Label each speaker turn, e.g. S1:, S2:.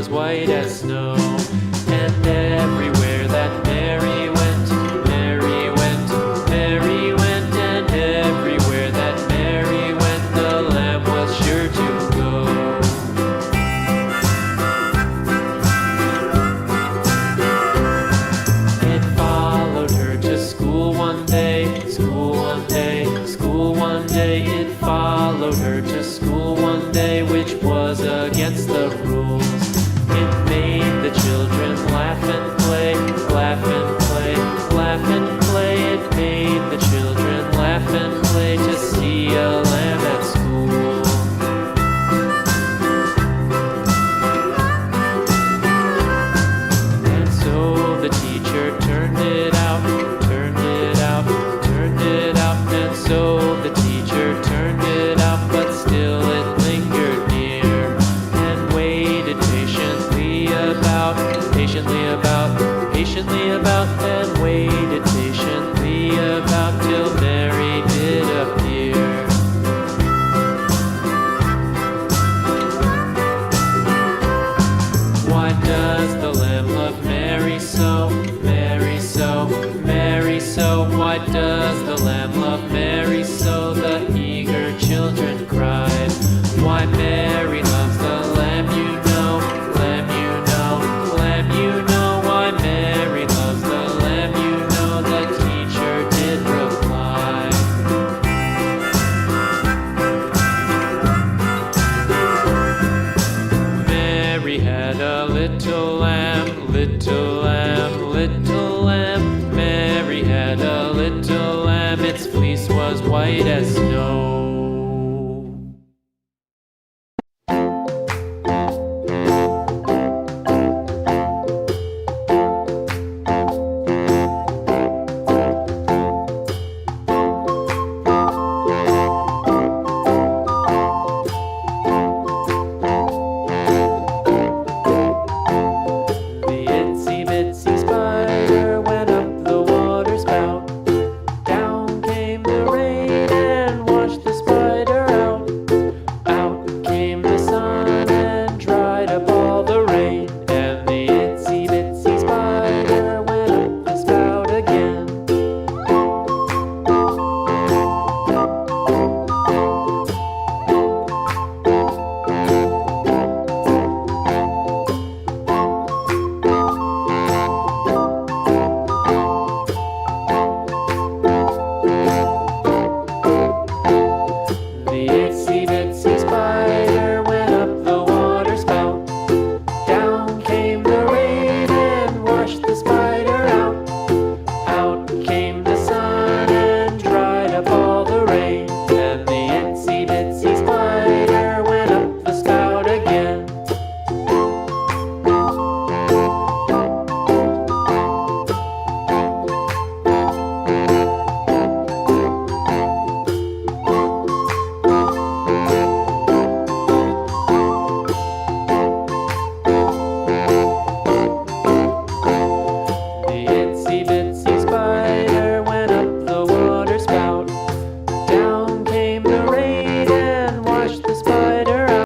S1: was white as snow. And everywhere that Mary went, Mary went, Mary went, and everywhere that Mary went, the lamb was sure to go. It followed her to school one day, school one day, school one day. It followed her to school one day, which was against the rules. It made the children laugh and play, laugh and play, laugh and play. It made the children laugh and play to see a lamb at school. And so the teacher turned it out, turned it out, turned it out. And so the teacher turned it out, but still it lingered near and waited patiently about, patiently about, and waited patiently about till Mary did appear. Why does the lamb love Mary so, Mary so, Mary so? Why does the lamb love Mary so? The eager children cried. Why Mary loves the lamb, you know, lamb, you know, lamb, you know. Why Mary loves the lamb, you know, the teacher did reply. Mary had a little lamb, little lamb, little lamb. Mary had a little lamb, its fleece was white as snow.